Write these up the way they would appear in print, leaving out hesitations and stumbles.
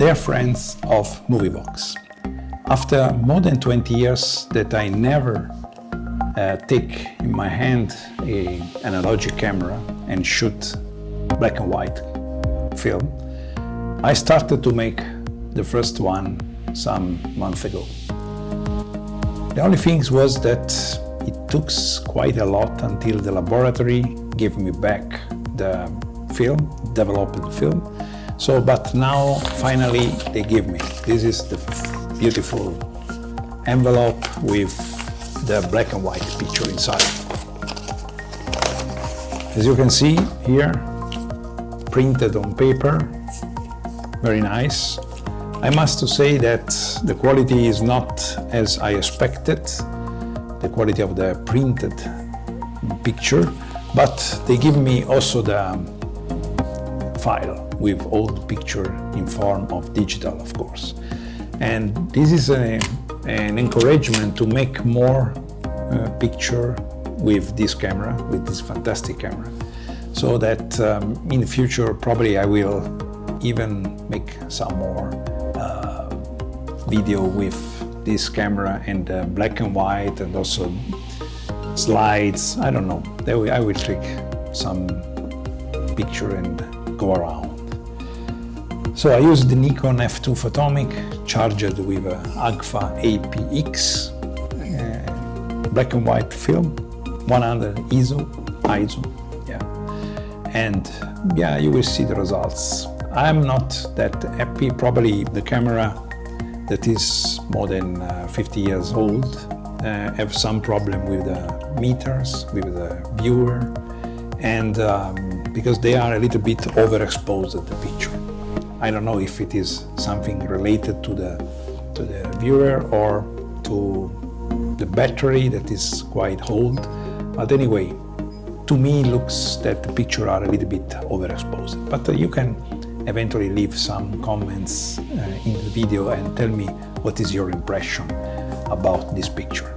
Dear friends of MovieBox, after more than 20 years that I never take in my hand an analogic camera and shoot black and white film, I started to make the first one some months ago. The only thing was that it took quite a lot until the laboratory gave me back the film, developed the film. But now finally they give me. This is the beautiful envelope with the black and white picture inside. As you can see here, printed on paper, very nice. I must say that the quality is not as I expected, the quality of the printed picture, but they give me also the file with all the picture in form of digital, of course. And this is an encouragement to make more picture with this camera, with this fantastic camera, so that in the future probably I will even make some more video with this camera and black and white, and also slides. I don't know, I will take some picture and go around. So I use the Nikon F2 Photomic charged with a AGFA APX black and white film, 100 ISO, yeah. And yeah, you will see the results. I'm not that happy. Probably the camera that is more than 50 years old have some problem with the meters, with the viewer, and because they are a little bit overexposed at the picture. I don't know if it is something related to the viewer or to the battery that is quite old, but anyway, to me it looks that the picture are a little bit overexposed. But you can eventually leave some comments in the video and tell me what is your impression about this picture.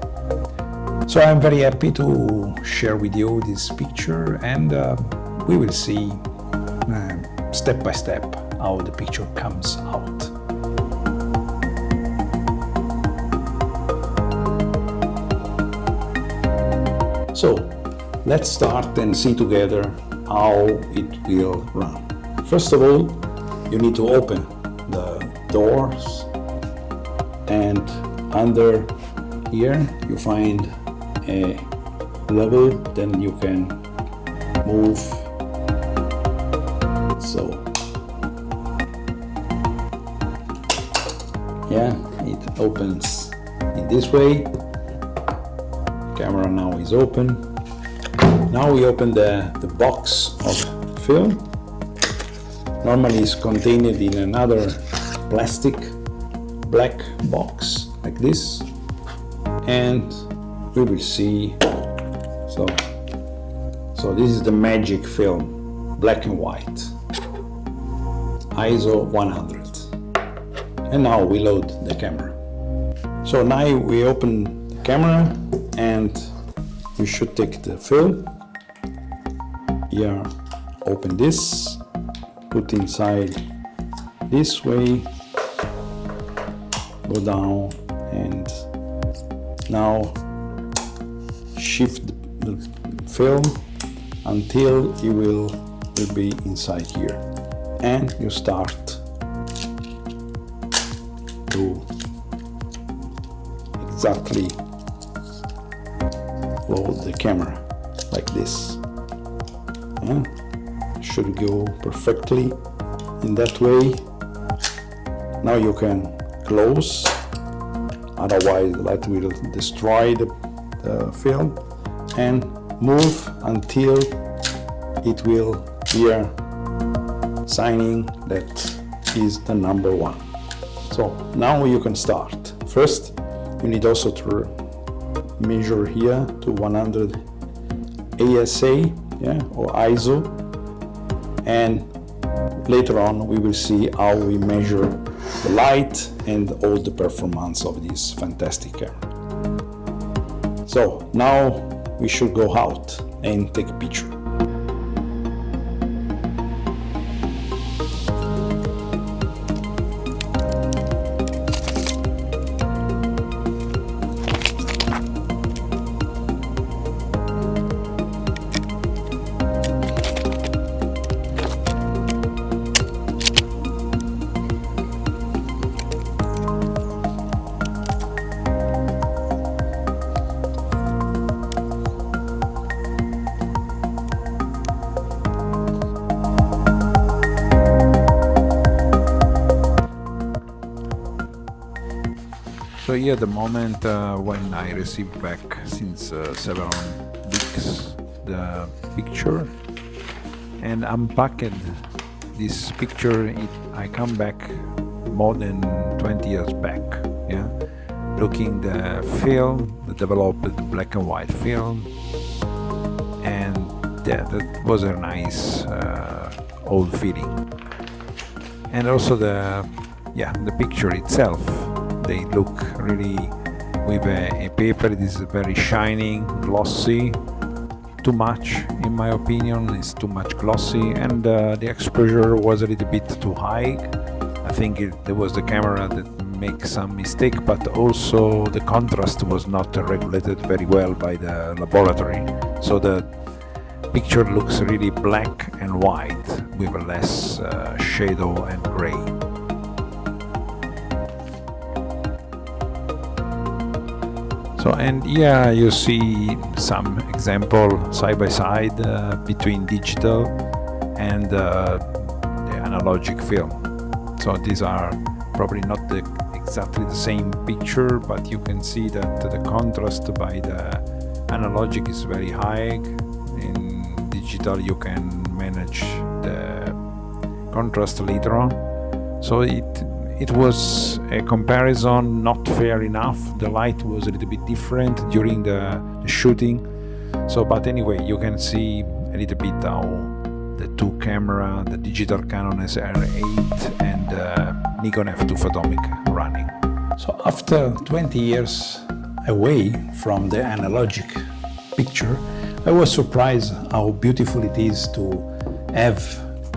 So I'm very happy to share with you this picture, and we will see step by step how the picture comes out. So let's start and see together how it will run. First of all, you need to open the doors, and under here you find a level, then you can move. So yeah, it opens in this way. Camera now is open. Now we open the box of film. Normally it's contained in another plastic black box like this, and we will see. So this is the magic film, black and white, ISO 100. And now we load the camera. So now we open the camera, and we should take the film. Here, open this, put inside this way, go down, and now shift the film until it will be inside here, and you start to exactly load the camera like this. Yeah, should go perfectly in that way. Now you can close, otherwise that will destroy the film, and move until it will here signing that is the number 1. So now you can start. First, you need also to measure here to 100 ASA, yeah, or ISO, and later on we will see how we measure the light and all the performance of this fantastic camera. So now we should go out and take a picture. So here the moment when I received back since several weeks the picture and unpacked this picture, I come back more than 20 years back, yeah, looking the film, the developed black and white film, and yeah, that was a nice old feeling. And also the picture itself, they look really with a paper. This is very shining, glossy, too much in my opinion. It's too much glossy, and the exposure was a little bit too high. I think there was the camera that makes some mistake, but also the contrast was not regulated very well by the laboratory, so the picture looks really black and white with a less shadow and gray. So, and yeah, you see some example side by side between digital and the analogic film. So these are probably not exactly the same picture, but you can see that the contrast by the analogic is very high. In digital you can manage the contrast later on. So it was a comparison not fair enough. The light was a little bit different during the shooting. So, but anyway, you can see a little bit how the two camera, the digital Canon EOS R8 and Nikon F2 Photomic running. So after 20 years away from the analogic picture, I was surprised how beautiful it is to have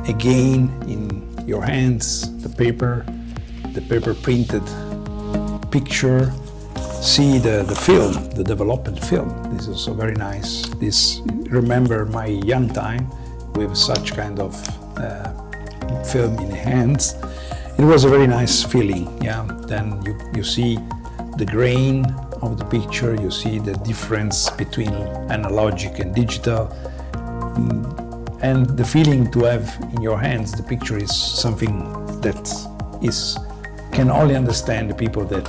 again in your hands the paper printed picture, see the film, the developed film. This is also very nice. This remember my young time with such kind of film in hands. It was a very nice feeling, yeah. Then you see the grain of the picture, you see the difference between analogic and digital, and the feeling to have in your hands the picture is something that can only understand the people that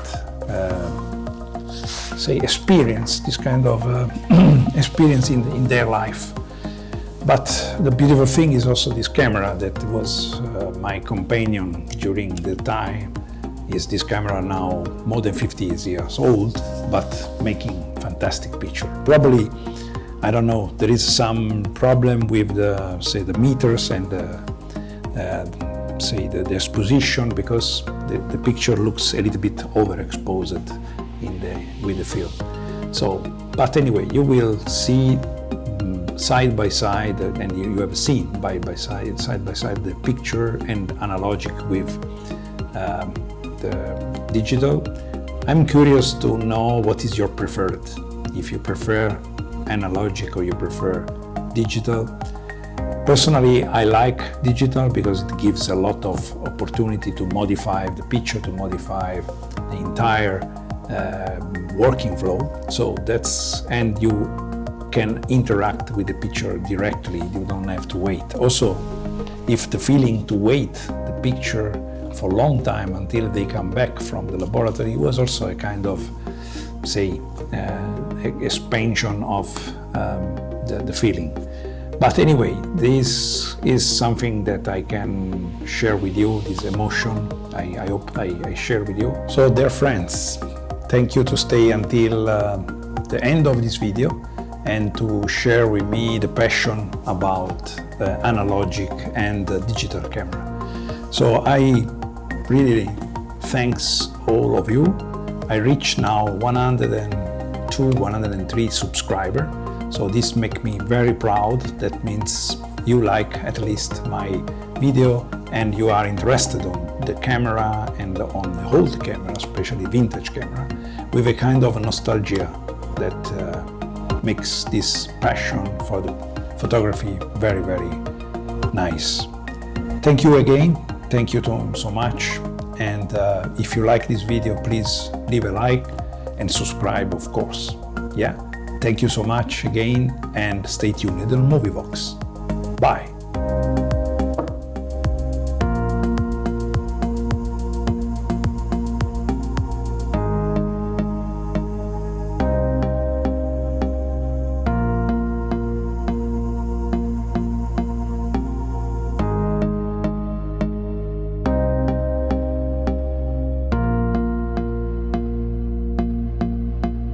say experience this kind of experience in their life. But the beautiful thing is also this camera that was my companion during the time. Is this camera now more than 50 years old, but making fantastic picture. Probably, I don't know, there is some problem with the meters and the exposition, because the picture looks a little bit overexposed with the film. So, but anyway, you will see side by side, and you have seen side by side the picture and analogic with the digital. I'm curious to know what is your preferred, if you prefer analogic or you prefer digital. Personally, I like digital because it gives a lot of opportunity to modify the picture, to modify the entire working flow. So and you can interact with the picture directly. You don't have to wait. Also, if the feeling to wait the picture for a long time until they come back from the laboratory was also a kind of, expansion of the feeling. But anyway, this is something that I can share with you, this emotion. I hope I share with you. So dear friends, thank you to stay until the end of this video and to share with me the passion about the analogic and the digital camera. So I really thanks all of you. I reach now 102, 103 subscribers. So this makes me very proud. That means you like at least my video and you are interested on the camera and on the old camera, especially vintage camera, with a kind of nostalgia that makes this passion for the photography very, very nice. Thank you again. Thank you so much. And if you like this video, please leave a like and subscribe, of course. Yeah. Thank you so much again, and stay tuned in the Movie Box. Bye.